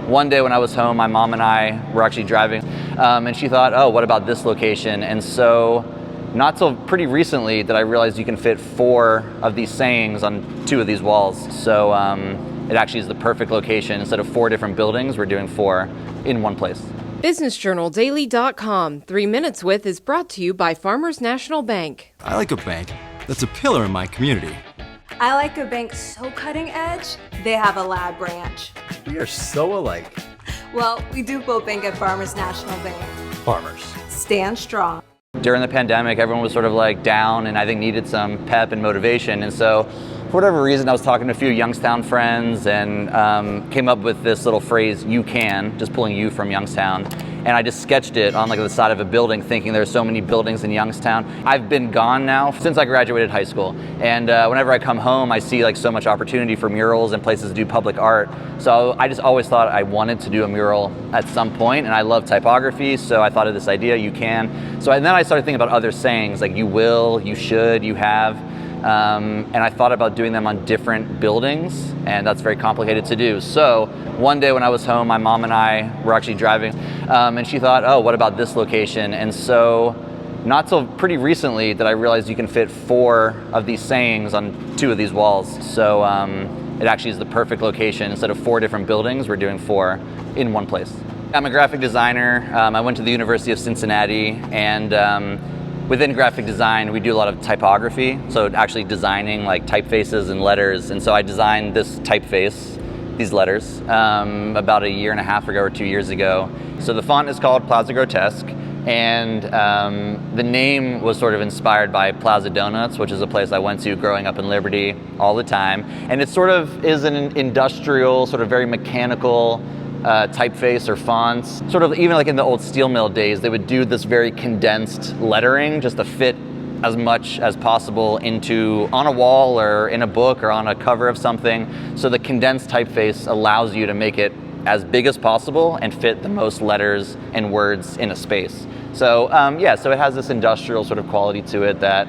One day when I was home, my mom and I were actually driving, and she thought, oh, what about this location? And so not till pretty recently did I realize you can fit 4 of these sayings on 2 of these walls. So it actually is the perfect location. Instead of 4 different buildings, we're doing 4 in one place. BusinessJournalDaily.com 3 Minutes With is brought to you by Farmers National Bank. I like a bank that's a pillar in my community. I like a bank so cutting edge, they have a lab branch. We are so alike. Well, we do both bank at Farmers National Bank. Farmers. Stand strong. During the pandemic, everyone was sort of like down and I think needed some pep and motivation. And so for whatever reason, I was talking to a few Youngstown friends and came up with this little phrase, you can, just pulling you from Youngstown. And I just sketched it on like the side of a building thinking there's so many buildings in Youngstown. I've been gone now since I graduated high school. And whenever I come home, I see like so much opportunity for murals and places to do public art. So I just always thought I wanted to do a mural at some point, and I love typography, so I thought of this idea, you can. So and then I started thinking about other sayings like you will, you should, you have. And I thought about doing them on different buildings, and that's very complicated to do. So one day when I was home, my mom and I were actually driving, and she thought, oh, what about this location? And so not till pretty recently did I realize you can fit 4 of these sayings on 2 of these walls. So it actually is the perfect location. Instead of 4 different buildings, we're doing 4 in one place. I'm a graphic designer. I went to the University of Cincinnati, and within graphic design, we do a lot of typography, so actually designing like typefaces and letters. And so I designed this typeface, these letters, about a year and a half ago or 2 years ago. So the font is called Plaza Grotesque, and the name was sort of inspired by Plaza Donuts, which is a place I went to growing up in Liberty all the time. And it sort of is an industrial, sort of very mechanical typeface or fonts. Sort of even like in the old steel mill days, they would do this very condensed lettering just to fit as much as possible into on a wall or in a book or on a cover of something. So the condensed typeface allows you to make it as big as possible and fit the most letters and words in a space. So so it has this industrial sort of quality to it that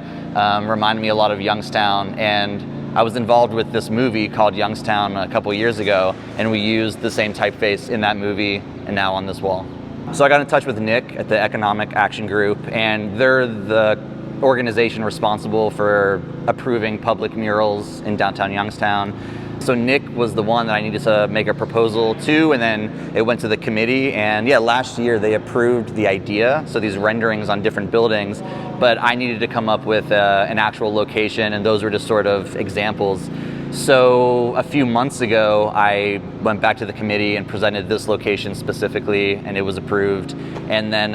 reminded me a lot of Youngstown. And I was involved with this movie called Youngstown a couple years ago, and we used the same typeface in that movie and now on this wall. So I got in touch with Nick at the Economic Action Group, and they're the organization responsible for approving public murals in downtown Youngstown. So Nick was the one that I needed to make a proposal to, and then it went to the committee, and last year they approved the idea, so these renderings on different buildings, but I needed to come up with an actual location, and those were just sort of examples. So a few months ago, I went back to the committee and presented this location specifically, and it was approved. And then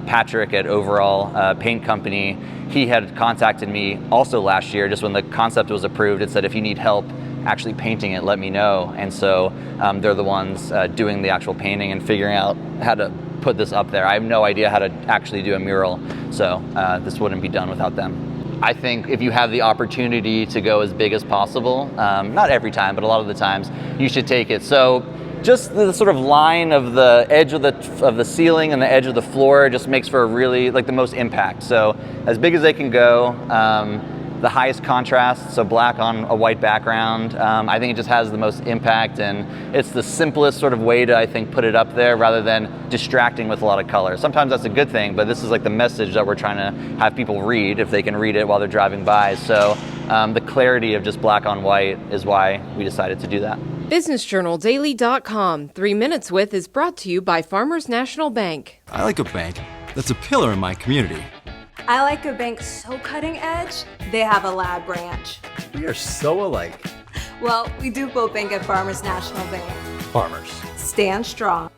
Patrick at Overall Paint Company, he had contacted me also last year, just when the concept was approved. It said, if you need help actually painting it, let me know. And so they're the ones doing the actual painting and figuring out how to put this up there. I have no idea how to actually do a mural, so this wouldn't be done without them. I think if you have the opportunity to go as big as possible, not every time, but a lot of the times, you should take it. So just the sort of line of the edge of the ceiling and the edge of the floor just makes for a really, like, the most impact. So as big as they can go, the highest contrast, so black on a white background. I think it just has the most impact, and it's the simplest sort of way to, I think, put it up there rather than distracting with a lot of color. Sometimes that's a good thing, but this is like the message that we're trying to have people read if they can read it while they're driving by. So the clarity of just black on white is why we decided to do that. BusinessJournalDaily.com 3 Minutes With is brought to you by Farmers National Bank. I like a bank that's a pillar in my community. I like a bank so cutting edge, they have a lab branch. We are so alike. Well, we do both bank at Farmers National Bank. Farmers. Stand strong.